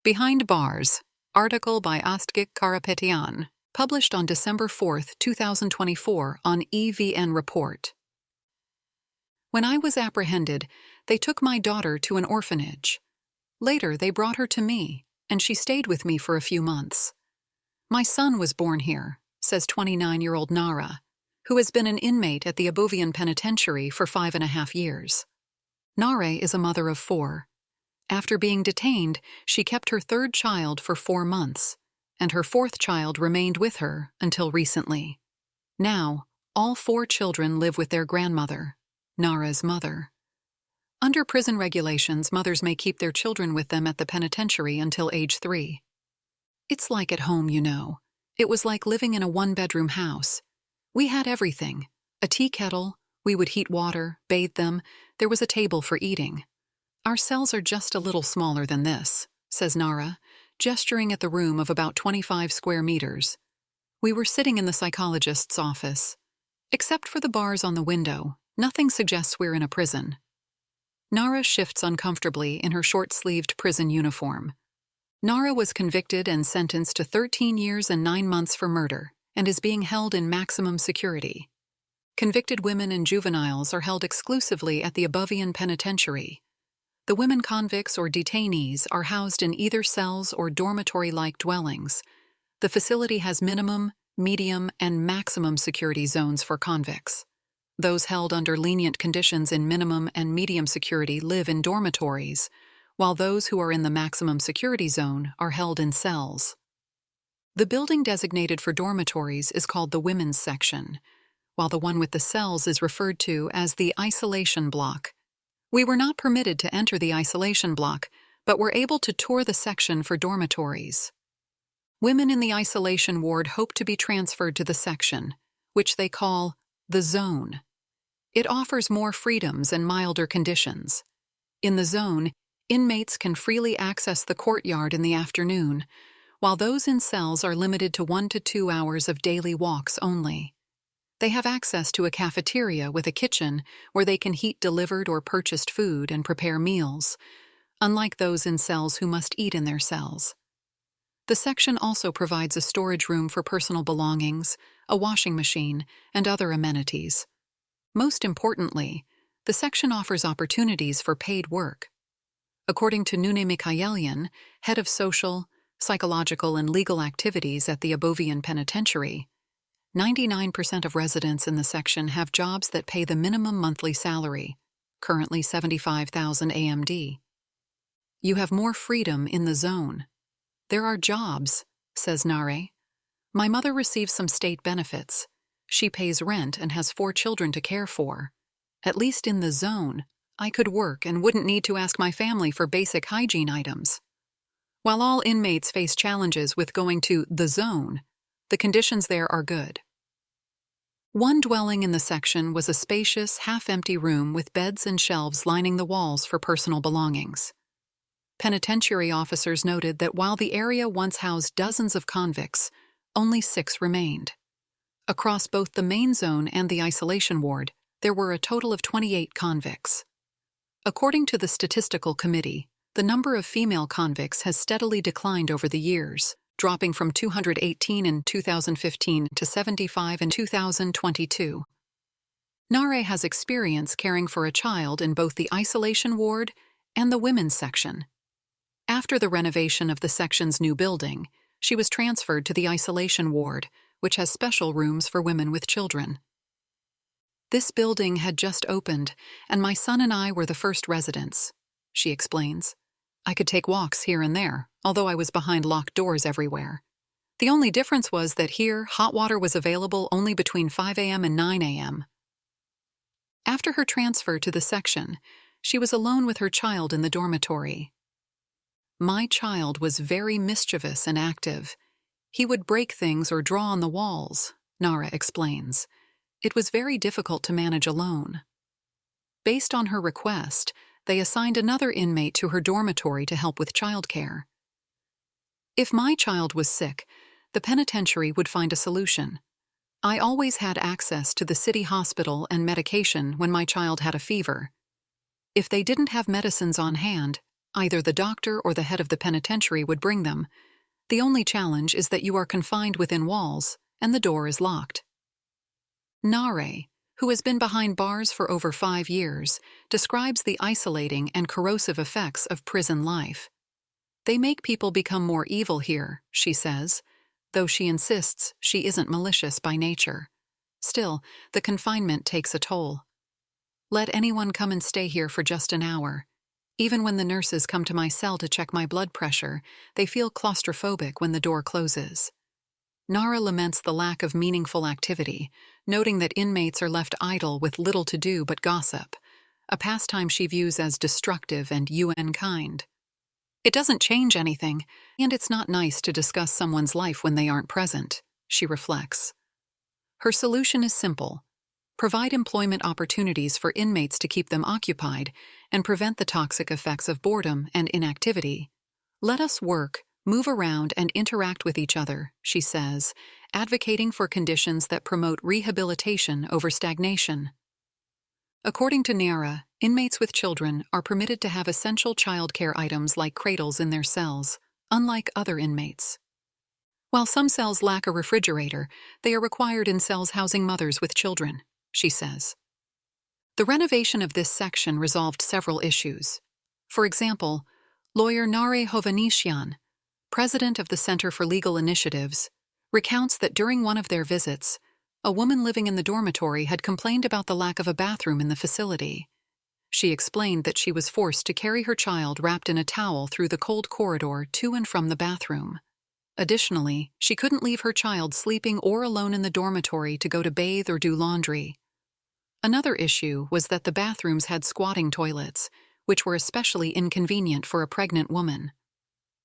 Behind Bars, article by Astghik Karapetyan, published on December 4, 2024 on EVN Report. When I was apprehended, they took my daughter to an orphanage. Later, they brought her to me, and she stayed with me for a few months. My son was born here, says 29-year-old Nara, who has been an inmate at the Abovyan Penitentiary for 5.5 years. Nara is a mother of 4. After being detained, she kept her 3rd child for 4 months, and her 4th child remained with her until recently. Now, all 4 children live with their grandmother, Nara's mother. Under prison regulations, mothers may keep their children with them at the penitentiary until age 3. It's like at home, you know. It was like living in a 1-bedroom house. We had everything. A tea kettle, we would heat water, bathe them, there was a table for eating. Our cells are just a little smaller than this, says Nara, gesturing at the room of about 25 square meters. We were sitting in the psychologist's office. Except for the bars on the window, nothing suggests we're in a prison. Nara shifts uncomfortably in her short-sleeved prison uniform. Nara was convicted and sentenced to 13 years and 9 months for murder and is being held in maximum security. Convicted women and juveniles are held exclusively at the Abovyan Penitentiary. The women convicts or detainees are housed in either cells or dormitory-like dwellings. The facility has minimum, medium, and maximum security zones for convicts. Those held under lenient conditions in minimum and medium security live in dormitories, while those who are in the maximum security zone are held in cells. The building designated for dormitories is called the women's section, while the one with the cells is referred to as the isolation block. We were not permitted to enter the isolation block, but were able to tour the section for dormitories. Women in the isolation ward hope to be transferred to the section, which they call the zone. It offers more freedoms and milder conditions. In the zone, inmates can freely access the courtyard in the afternoon, while those in cells are limited to 1 to 2 hours of daily walks only. They have access to a cafeteria with a kitchen where they can heat delivered or purchased food and prepare meals, unlike those in cells who must eat in their cells. The section also provides a storage room for personal belongings, a washing machine, and other amenities. Most importantly, the section offers opportunities for paid work. According to Nune Mikhaelyan, head of social, psychological, and legal activities at the Abovyan Penitentiary, 99% of residents in the section have jobs that pay the minimum monthly salary, currently 75,000 AMD. You have more freedom in the zone. There are jobs, says Nare. My mother receives some state benefits. She pays rent and has 4 children to care for. At least in the zone, I could work and wouldn't need to ask my family for basic hygiene items. While all inmates face challenges with going to the zone, the conditions there are good. One dwelling in the section was a spacious, half-empty room with beds and shelves lining the walls for personal belongings. Penitentiary officers noted that while the area once housed dozens of convicts, only 6 remained. Across both the main zone and the isolation ward, there were a total of 28 convicts. According to the Statistical Committee, the number of female convicts has steadily declined over the years, dropping from 218 in 2015 to 75 in 2022. Nare has experience caring for a child in both the isolation ward and the women's section. After the renovation of the section's new building, she was transferred to the isolation ward, which has special rooms for women with children. This building had just opened, and my son and I were the first residents, she explains. I could take walks here and there, although I was behind locked doors everywhere. The only difference was that here, hot water was available only between 5 a.m. and 9 a.m. After her transfer to the section, she was alone with her child in the dormitory. My child was very mischievous and active. He would break things or draw on the walls, Nara explains. It was very difficult to manage alone. Based on her request, they assigned another inmate to her dormitory to help with childcare. If my child was sick, the penitentiary would find a solution. I always had access to the city hospital and medication when my child had a fever. If they didn't have medicines on hand, Either the doctor or the head of the penitentiary would bring them. The only challenge is that you are confined within walls, and the door is locked. Nare, who has been behind bars for over 5 years, describes the isolating and corrosive effects of prison life. They make people become more evil here, she says, though she insists she isn't malicious by nature. Still, the confinement takes a toll. Let anyone come and stay here for just an hour. Even when the nurses come to my cell to check my blood pressure, they feel claustrophobic when the door closes. Nara laments the lack of meaningful activity, noting that inmates are left idle with little to do but gossip, a pastime she views as destructive and unkind. It doesn't change anything, and it's not nice to discuss someone's life when they aren't present, she reflects. Her solution is simple: provide employment opportunities for inmates to keep them occupied and prevent the toxic effects of boredom and inactivity. Let us work, move around, and interact with each other, she says, advocating for conditions that promote rehabilitation over stagnation. According to Niara, inmates with children are permitted to have essential childcare items like cradles in their cells, unlike other inmates. While some cells lack a refrigerator, they are required in cells housing mothers with children, she says. The renovation of this section resolved several issues. For example, lawyer Nare Hovanesyan, president of the Center for Legal Initiatives, recounts that during one of their visits, a woman living in the dormitory had complained about the lack of a bathroom in the facility. She explained that she was forced to carry her child wrapped in a towel through the cold corridor to and from the bathroom. Additionally, she couldn't leave her child sleeping or alone in the dormitory to go to bathe or do laundry. Another issue was that the bathrooms had squatting toilets, which were especially inconvenient for a pregnant woman.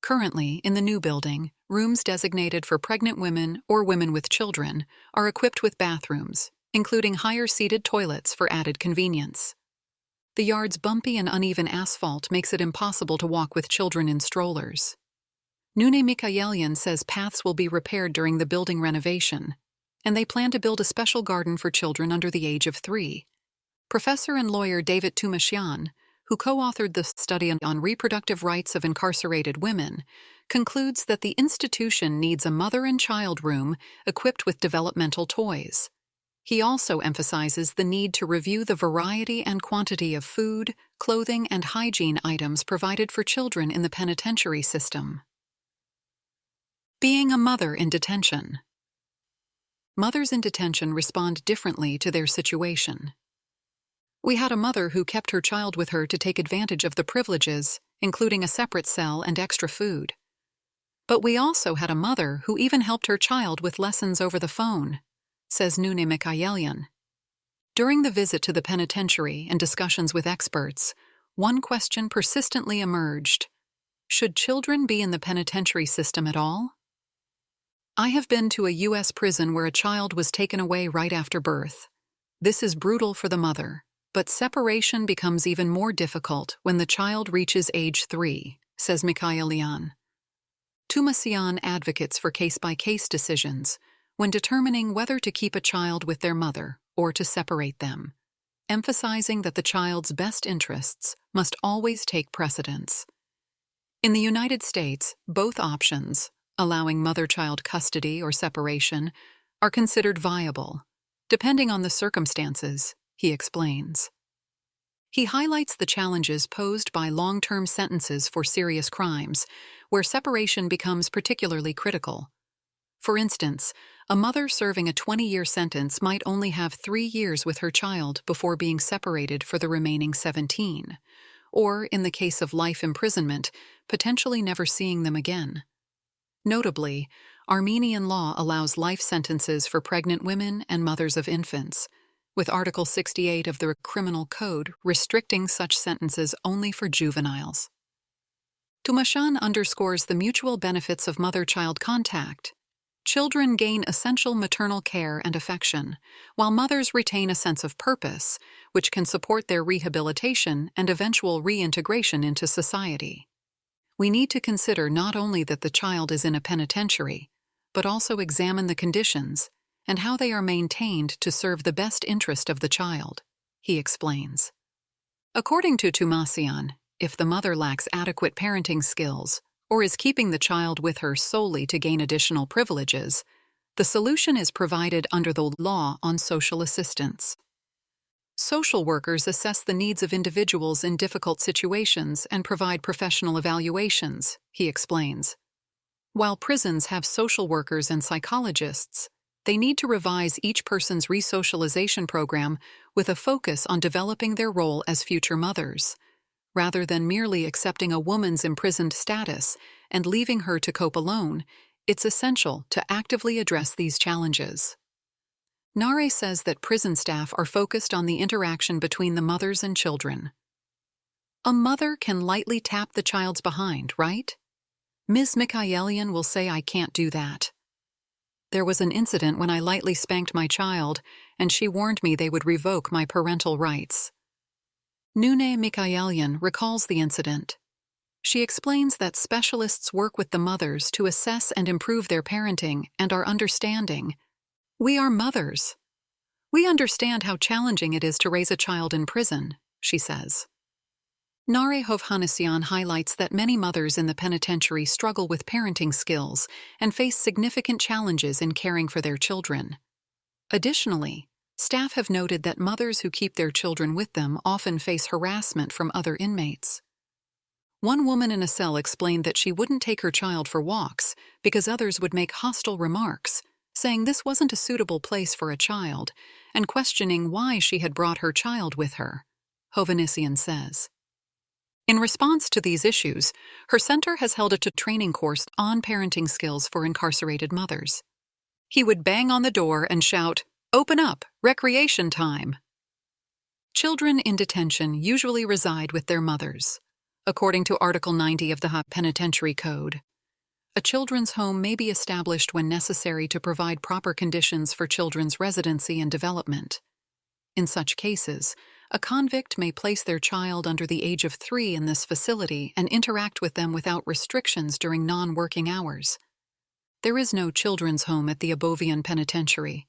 Currently, in the new building, rooms designated for pregnant women or women with children are equipped with bathrooms, including higher-seated toilets for added convenience. The yard's bumpy and uneven asphalt makes it impossible to walk with children in strollers. Nune Mikhaelian says paths will be repaired during the building renovation, and they plan to build a special garden for children under the age of 3. Professor and lawyer David Tumashyan, who co-authored the study on reproductive rights of incarcerated women, concludes that the institution needs a mother and child room equipped with developmental toys. He also emphasizes the need to review the variety and quantity of food, clothing, and hygiene items provided for children in the penitentiary system. Being a mother in detention. Mothers in detention respond differently to their situation. We had a mother who kept her child with her to take advantage of the privileges, including a separate cell and extra food. But we also had a mother who even helped her child with lessons over the phone, says Nune Mikhaelian. During the visit to the penitentiary and discussions with experts, one question persistently emerged: should children be in the penitentiary system at all? I have been to a U.S. prison where a child was taken away right after birth. This is brutal for the mother, but separation becomes even more difficult when the child reaches age 3, says Mikhaelian. Tumasian advocates for case-by-case decisions when determining whether to keep a child with their mother or to separate them, emphasizing that the child's best interests must always take precedence. In the United States, both options, allowing mother-child custody or separation, are considered viable, depending on the circumstances, he explains. He highlights the challenges posed by long-term sentences for serious crimes, where separation becomes particularly critical. For instance, a mother serving a 20-year sentence might only have 3 years with her child before being separated for the remaining 17, or, in the case of life imprisonment, potentially never seeing them again. Notably, Armenian law allows life sentences for pregnant women and mothers of infants, with Article 68 of the Criminal Code restricting such sentences only for juveniles. Tumashan underscores the mutual benefits of mother-child contact. Children gain essential maternal care and affection, while mothers retain a sense of purpose, which can support their rehabilitation and eventual reintegration into society. We need to consider not only that the child is in a penitentiary, but also examine the conditions and how they are maintained to serve the best interest of the child, he explains. According to Tumasian, If the mother lacks adequate parenting skills or is keeping the child with her solely to gain additional privileges, the solution is provided under the law on social assistance. Social workers assess the needs of individuals in difficult situations and provide professional evaluations, he explains. While prisons have social workers and psychologists, they need to revise each person's resocialization program with a focus on developing their role as future mothers, rather than merely accepting a woman's imprisoned status and leaving her to cope alone. It's essential to actively address these challenges. Nare says that prison staff are focused on the interaction between the mothers and children. A mother can lightly tap the child's behind, right? Ms. Mikhaelian will say I can't do that. There was an incident when I lightly spanked my child, and she warned me they would revoke my parental rights. Nune Mikhaelian recalls the incident. She explains that specialists work with the mothers to assess and improve their parenting and are understanding. We are mothers. We understand how challenging it is to raise a child in prison, she says. Nare Hovhannisyan highlights that many mothers in the penitentiary struggle with parenting skills and face significant challenges in caring for their children. Additionally, staff have noted that mothers who keep their children with them often face harassment from other inmates. One woman in a cell explained that she wouldn't take her child for walks because others would make hostile remarks, saying this wasn't a suitable place for a child, and questioning why she had brought her child with her, Hovhannisyan says. In response to these issues, her center has held a training course on parenting skills for incarcerated mothers. He would bang on the door and shout, "Open up, recreation time." Children in detention usually reside with their mothers. According to Article 90 of the Penitentiary Code, a children's home may be established when necessary to provide proper conditions for children's residency and development. In such cases, a convict may place their child under the age of 3 in this facility and interact with them without restrictions during non-working hours. There is no children's home at the Abovyan Penitentiary.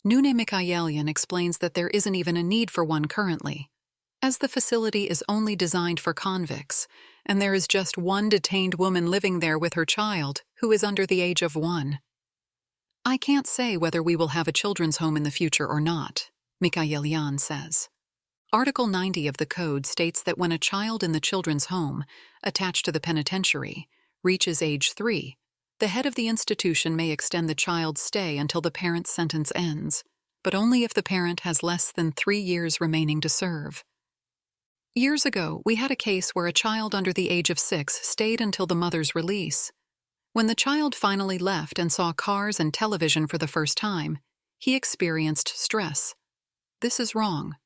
Nune Mikhaelian explains that there isn't even a need for one currently, as the facility is only designed for convicts, and there is just one detained woman living there with her child, who is under the age of 1. I can't say whether we will have a children's home in the future or not, Mikhaelian says. Article 90 of the Code states that when a child in the children's home, attached to the penitentiary, reaches age 3, the head of the institution may extend the child's stay until the parent's sentence ends, but only if the parent has less than 3 years remaining to serve. Years ago, we had a case where a child under the age of 6 stayed until the mother's release. When the child finally left and saw cars and television for the first time, he experienced stress. This is wrong.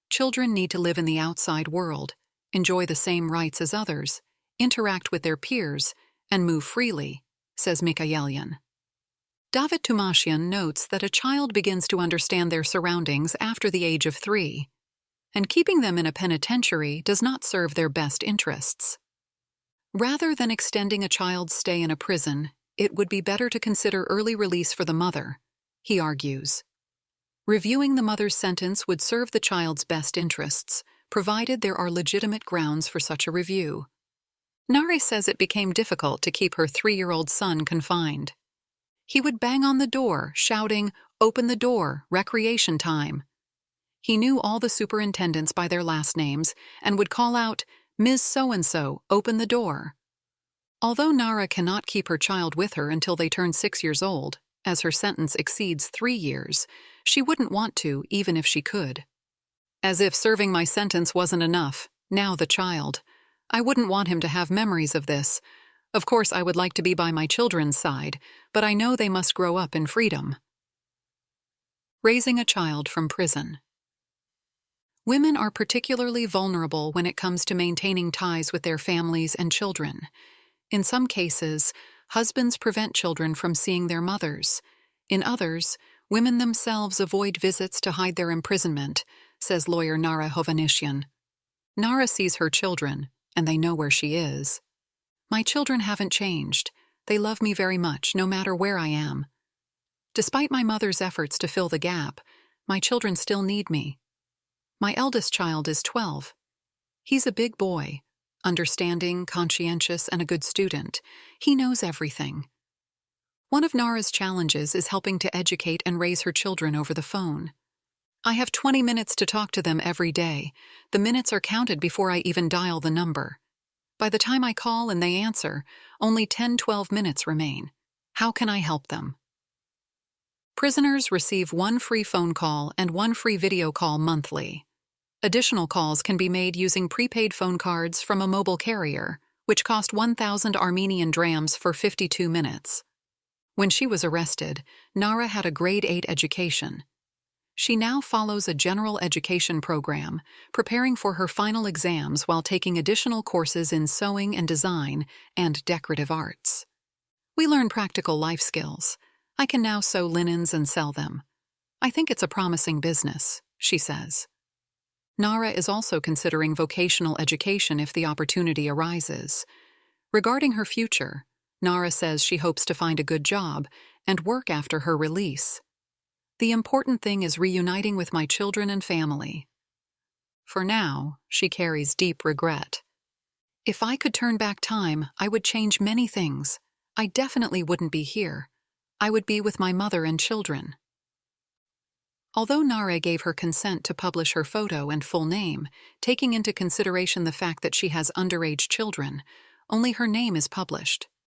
Children need to live in the outside world, enjoy the same rights as others, interact with their peers, and move freely, says Mikhaelian. David Tumashian notes that a child begins to understand their surroundings after the age of 3, and keeping them in a penitentiary does not serve their best interests. Rather than extending a child's stay in a prison, it would be better to consider early release for the mother, he argues. Reviewing the mother's sentence would serve the child's best interests, provided there are legitimate grounds for such a review. Nare says it became difficult to keep her 3-year-old son confined. He would bang on the door, shouting, "Open the door, recreation time." He knew all the superintendents by their last names and would call out, "Ms. So-and-so, open the door." Although Nara cannot keep her child with her until they turn 6 years old, as her sentence exceeds 3 years, she wouldn't want to even if she could. As if serving my sentence wasn't enough, now the child. I wouldn't want him to have memories of this. Of course, I would like to be by my children's side, but I know they must grow up in freedom. Raising a child from prison. Women are particularly vulnerable when it comes to maintaining ties with their families and children. In some cases, husbands prevent children from seeing their mothers. In others, women themselves avoid visits to hide their imprisonment, says lawyer Nara Hovhannisyan. Nara sees her children, and they know where she is. My children haven't changed. They love me very much, no matter where I am. Despite my mother's efforts to fill the gap, my children still need me. My eldest child is 12. He's a big boy, understanding, conscientious, and a good student. He knows everything. One of Nara's challenges is helping to educate and raise her children over the phone. I have 20 minutes to talk to them every day. The minutes are counted before I even dial the number. By the time I call and they answer, only 10-12 minutes remain. How can I help them? Prisoners receive 1 free phone call and 1 free video call monthly. Additional calls can be made using prepaid phone cards from a mobile carrier, which cost 1,000 Armenian drams for 52 minutes. When she was arrested, Nara had a grade 8 education. She now follows a general education program, preparing for her final exams while taking additional courses in sewing and design and decorative arts. We learn practical life skills. I can now sew linens and sell them. I think it's a promising business, she says. Nara is also considering vocational education if the opportunity arises. Regarding her future, Nara says she hopes to find a good job and work after her release. The important thing is reuniting with my children and family. For now, she carries deep regret. If I could turn back time, I would change many things. I definitely wouldn't be here. I would be with my mother and children. Although Nara gave her consent to publish her photo and full name, taking into consideration the fact that she has underage children, only her name is published.